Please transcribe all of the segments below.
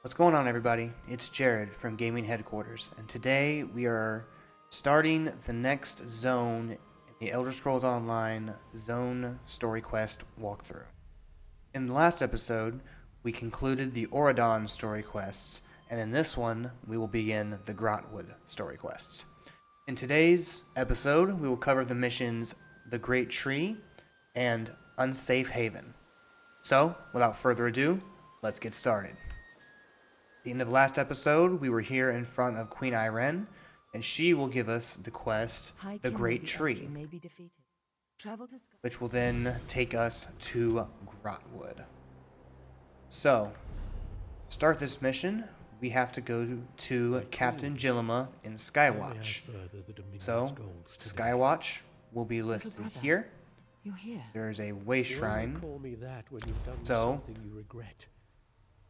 What's going on, everybody? It's Jared from Gaming Headquarters, and today we are starting the next zone in the Elder Scrolls Online Zone Story Quest walkthrough. In the last episode, we concluded the Auradon story quests, and in this one, we will begin the Grotwood story quests. In today's episode, we will cover the missions The Great Tree and Unsafe Haven. So, without further ado, let's get started. At the end of the last episode, we were here in front of Queen Irene, and she will give us the quest, The Great Tree, which will then take us to Grotwood. So, to start this mission, we have to go to Captain Gillima in Skywatch. So, Skywatch will be listed here. There's a way shrine. So,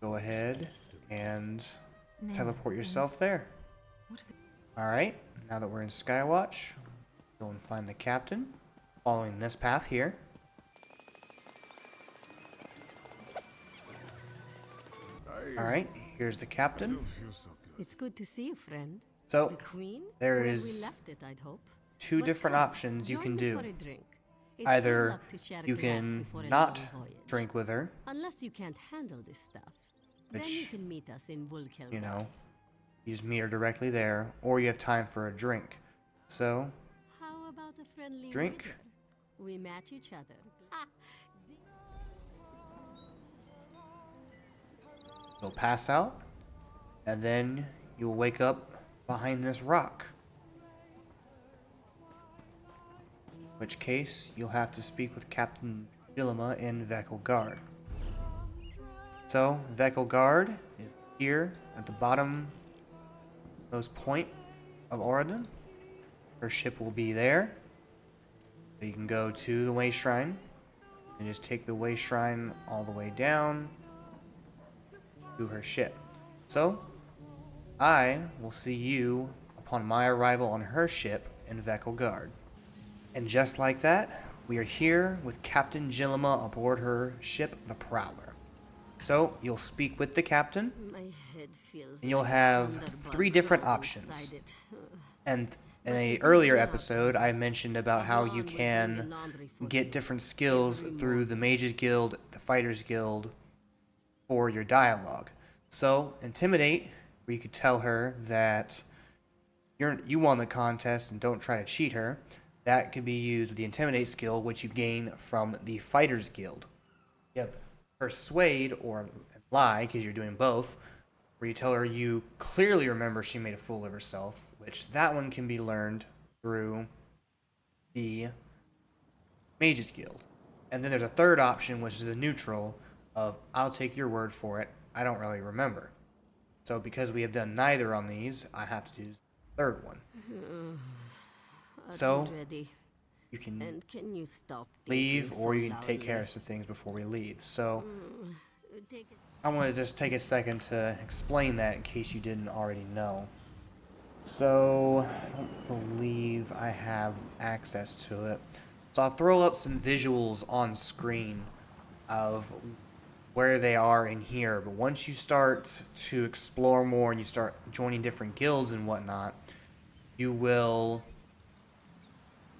go ahead and teleport yourself there. Alright, now that we're in Skywatch, go and find the captain, following this path here. Alright, here's the captain. It's good to see you, friend. So, The Queen? there Where we is left it, I'd hope. two But different come, options you join can me do. for a drink. It's Either good luck to share a you glass can before a not long voyage. drink with her, Unless you can't handle this stuff. Then you which, can meet us in Vulkel. you know, you just meet her directly there, or you have time for a drink. So, How about a friendly drink. wager? We match each other. You'll pass out, and then you'll wake up behind this rock. In which case, you'll have to speak with Captain Gillima in Vekelgard. So, Vekelgard is here at the bottom most point of Auradon. Her ship will be there. So you can go to the Way Shrine and just take the Way Shrine all the way down to her ship. So, I will see you upon my arrival on her ship in Vekelgard. And just like that, we are here with Captain Gillima aboard her ship, the Prowler. So, you'll speak with the captain, My head feels and you'll like a have thunderbolt 3 different caught options. inside it. And in But an we earlier do not episode, I mentioned about how you Alon will bring the can laundry for get you different skills every through the morning. Mages Guild, the Fighters Guild, for your dialogue. So, Intimidate, where you could tell her that you won the contest and don't try to cheat her, that could be used with the Intimidate skill, which you gain from the Fighters Guild. You have Persuade or Lie, because you're doing both, where you tell her you clearly remember she made a fool of herself, which that one can be learned through the Mages Guild. And then there's a third option, which is the neutral of I'll take your word for it, I don't really remember. So because we have done neither on these, I have to use the third one. So, Ready. you can And can you stop leave, thinking or so you can take care loudly? of some things before we leave. So, Take it. I want to just take a second to explain that in case you didn't already know. So, I don't believe I have access to it. So I'll throw up some visuals on screen of where they are in here. But once you start to explore more and you start joining different guilds and whatnot, you will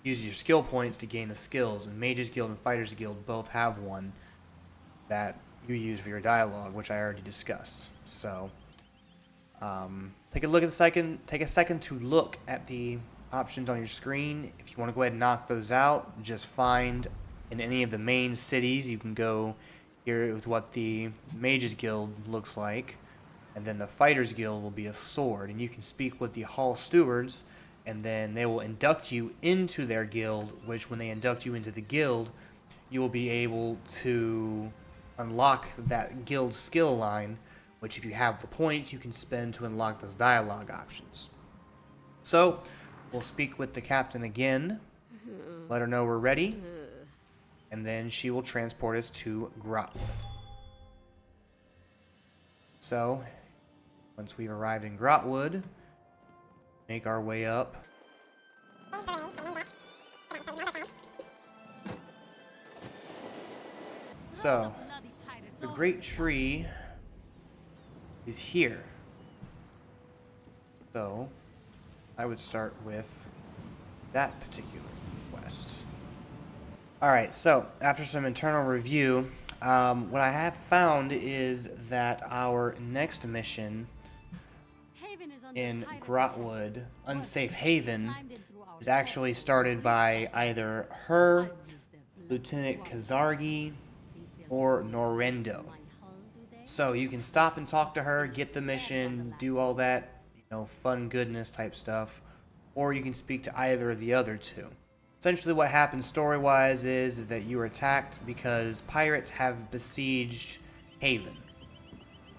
use your skill points to gain the skills. And Mages Guild and Fighters Guild both have one that you use for your dialogue, which I already discussed. So, take a second to look at the options on your screen. If you want to go ahead and knock those out, just find in any of the main cities. You can go here with what the Mages Guild looks like, and then the Fighters Guild will be a sword, and you can speak with the Hall Stewards, and then they will induct you into their guild, which when they induct you into the guild, you will be able to unlock that guild skill line, which if you have the points, you can spend to unlock those dialogue options. So, we'll speak with the captain again, let her know we're ready, and then she will transport us to Grotwood. So, once we've arrived in Grotwood, make our way up. So, the Great Tree is here. So, I would start with that particular quest. Alright, so after some internal review, what I have found is that our next mission Haven is under in pirate Grotwood, attack. Unsafe Once Haven, climbed in through our is actually tests, started by either her, I'll use their blood to Lieutenant swamp Kazargi, think they'll or get Norendo. my hull, do they? So you can stop and talk to her, get the mission, do all that, fun goodness type stuff, or you can speak to either of the other two. Essentially what happens story-wise is that you are attacked because pirates have besieged Haven.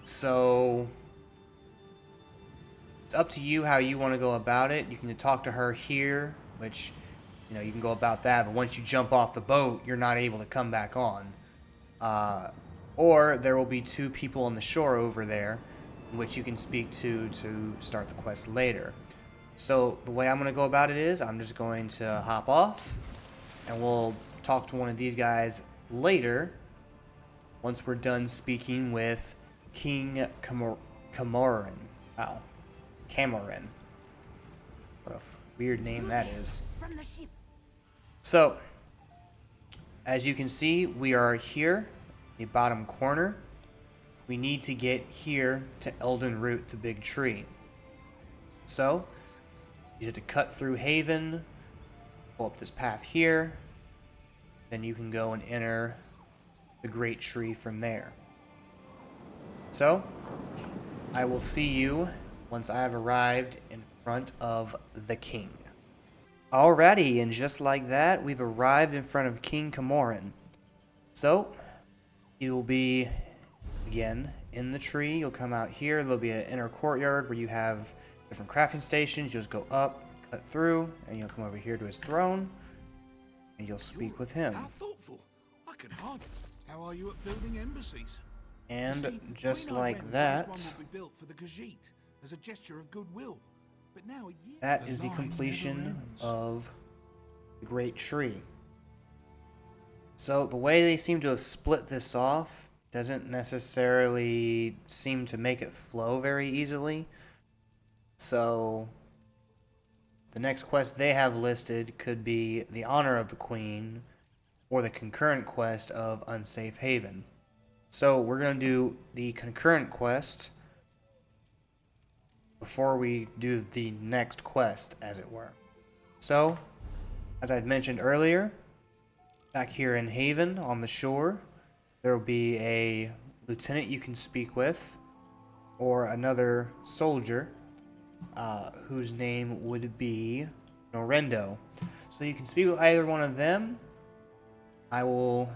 So it's up to you how you want to go about it. You can talk to her here, which, you can go about that, but once you jump off the boat, you're not able to come back on. Or there will be two people on the shore over there, which you can speak to start the quest later. So the way I'm going to go about it is I'm just going to hop off, and we'll talk to one of these guys later once we're done speaking with King Camoran. Wow. Camoran. What a weird name that is. From the ship. So, as you can see, we are here, the bottom corner. We need to get here to Elden Root, the big tree. So, you have to cut through Haven, pull up this path here, then you can go and enter the great tree from there. So, I will see you once I have arrived in front of the king. Alrighty, and just like that, we've arrived in front of King Camoran. So, you will be, again, in the tree. You'll come out here. There'll be an inner courtyard where you have different crafting stations. You'll just go up, cut through, and you'll come over here to his throne, and you'll speak with him. How thoughtful. I can hardly. How are you at building embassies? And See, just when I like read the that, first one would be built for the Khajiit as a gesture of goodwill. But now a year that is the line completion never ends. of the great tree. So the way they seem to have split this off doesn't necessarily seem to make it flow very easily. So the next quest they have listed could be the Honor of the Queen or the concurrent quest of Unsafe Haven. So we're going to do the concurrent quest before we do the next quest, as it were. So, as I'd mentioned earlier, back here in Haven on the shore, there will be a lieutenant you can speak with, or another soldier, whose name would be Norendo. So you can speak with either one of them. I will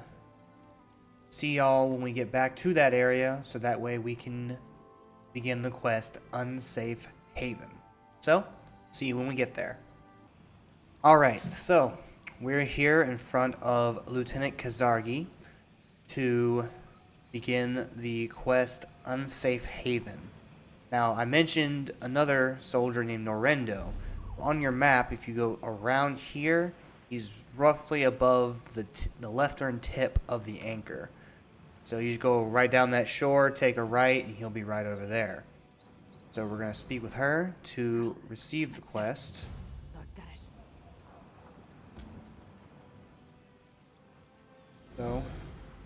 see y'all when we get back to that area, so that way we can begin the quest Unsafe Haven. So, see you when we get there. Alright, so we're here in front of Lieutenant Kazargi to begin the quest Unsafe Haven. Now, I mentioned another soldier named Norendo. On your map, if you go around here, he's roughly above the left-turn tip of the anchor. So you just go right down that shore, take a right, and he'll be right over there. So we're going to speak with her to receive the quest. So,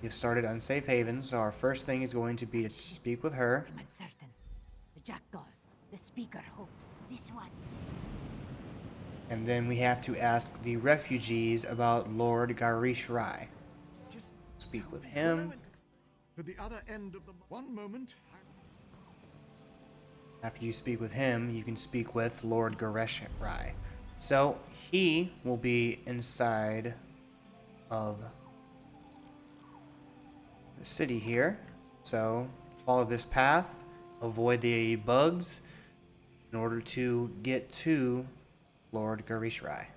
we've started Unsafe Haven, so our first thing is going to be to speak with her. I'm uncertain. The jackdaws. The speaker hoped. This one. And then we have to ask the refugees about Lord Garish Rai. Just Speak with him. at the other end of the one moment. After you speak with him, you can speak with Lord Garesh Rai. So, he will be inside of the city here. So, follow this path, avoid the bugs, in order to get to Lord Garish Rai.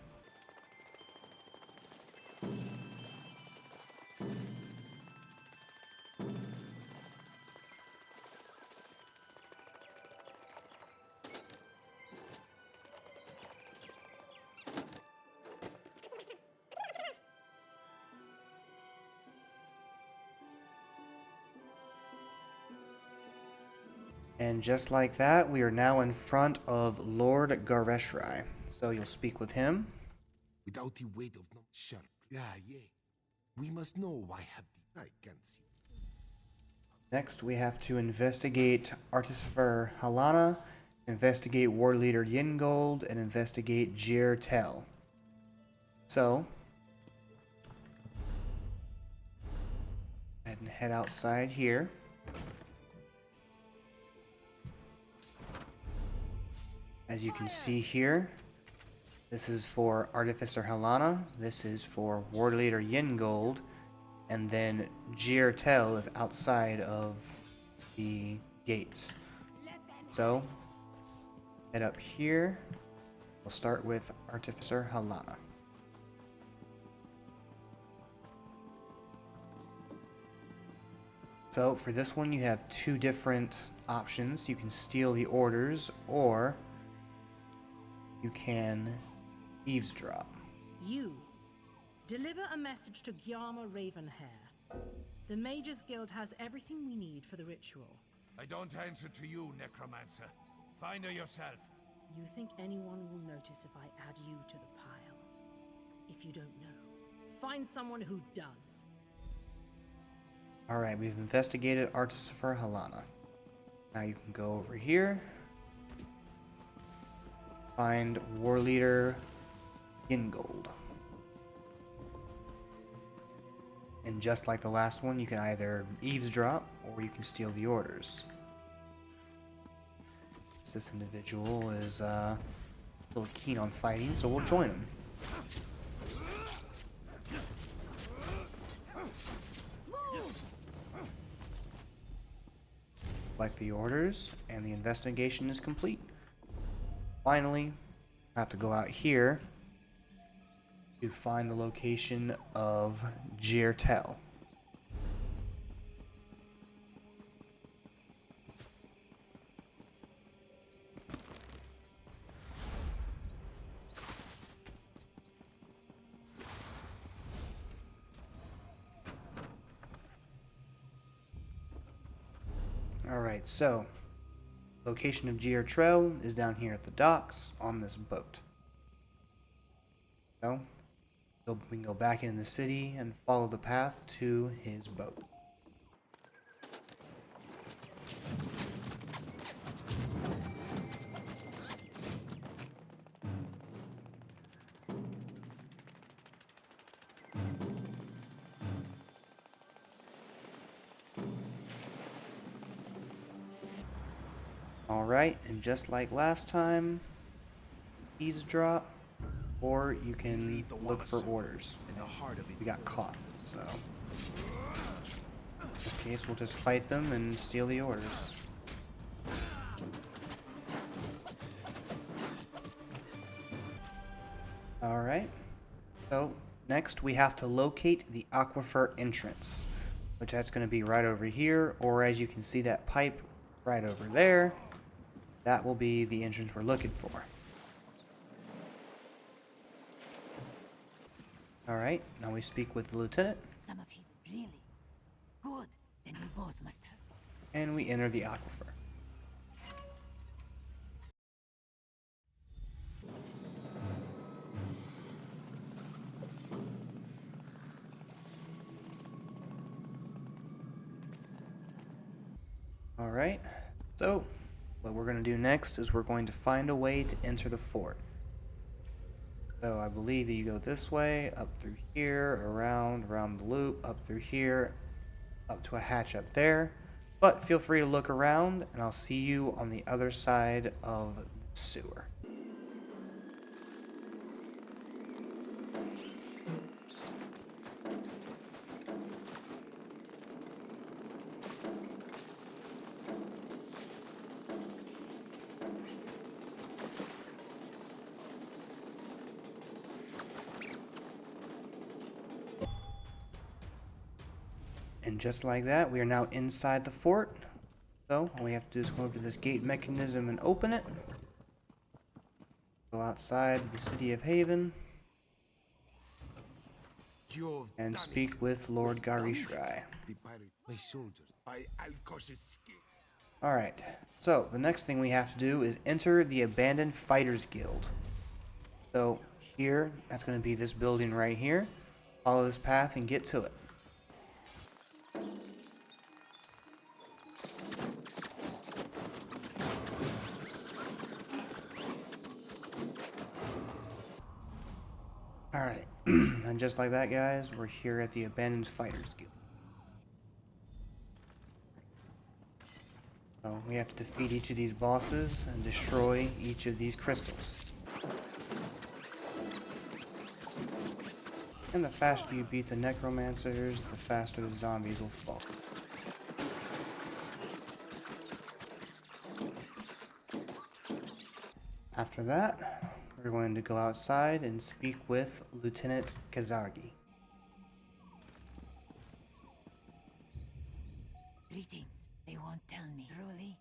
And just like that, we are now in front of Lord Gareshrai. So you'll speak with him. Without the weight of no sharp. Yeah. We must know why have the I can see. Next, we have to investigate Artificer Halana, investigate War Leader Yingold, and investigate Jir Tel. So, go ahead and head outside here. As you can see here, this is for Artificer Halana, this is for War Leader Yingold, and then Jir Tel is outside of the gates. So, head up here. We'll start with Artificer Halana. So, for this one, you have two different options. You can steal the orders, or you can eavesdrop. You deliver a message to Gyama Ravenhair. The Mages Guild has everything we need for the ritual. I don't answer to you, Necromancer. Find her yourself. You think anyone will notice if I add you to the pile? If you don't know, find someone who does. Alright, we've investigated Artificer Halana. Now you can go over here. Find War Leader Yingold. And just like the last one, you can either eavesdrop or you can steal the orders. This individual is a little keen on fighting, so we'll join him. Like the orders, and the investigation is complete. Finally, I have to go out here to find the location of Jir Tel. Alright, so location of Jir Tel is down here at the docks on this boat. So we can go back in the city and follow the path to his boat. Alright, and just like last time, eavesdrop, or you can look for orders. We got caught, so in this case we'll just fight them and steal the orders. Alright, so next we have to locate the aquifer entrance, which that's going to be right over here, or as you can see that pipe right over there, that will be the entrance we're looking for. Alright, now we speak with the lieutenant. Some of him, really? Good. Then we both must hurry. And we enter the aquifer. Alright, so what we're going to do next is we're going to find a way to enter the fort. So I believe that you go this way, up through here, around the loop, up through here, up to a hatch up there. But feel free to look around, and I'll see you on the other side of the sewer. And just like that, we are now inside the fort. So all we have to do is go over to this gate mechanism and open it. Go outside the city of Haven and speak with Lord Garishrai. The pirate, my soldiers, by Alcos's skin. Alright, So, the next thing we have to do is enter the Abandoned Fighters Guild. So, here, that's going to be this building right here. Follow this path and get to it. Alright, and just like that, guys, we're here at the Abandoned Fighters Guild. So we have to defeat each of these bosses and destroy each of these crystals. And the faster you beat the necromancers, the faster the zombies will fall. After that, we're going to go outside and speak with Lieutenant Kazargi. Greetings. They won't tell me. Truly?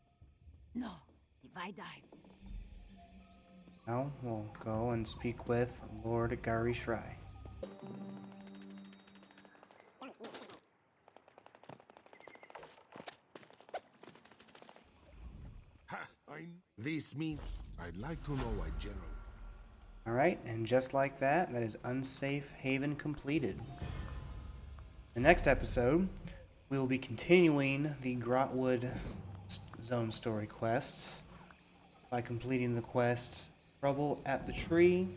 No. If I die. Now we'll go and speak with Lord Gari Shrai. Ha! This means I'd like to know why General. Alright, and just like that, that is Unsafe Haven completed. The next episode, we will be continuing the Grotwood Zone story quests by completing the quest Trouble at the Tree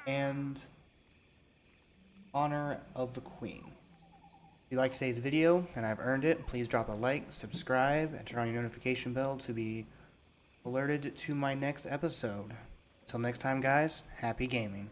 and Honor of the Queen. If you like today's video, and I've earned it, please drop a like, subscribe, and turn on your notification bell to be alerted to my next episode. Until next time, guys, happy gaming.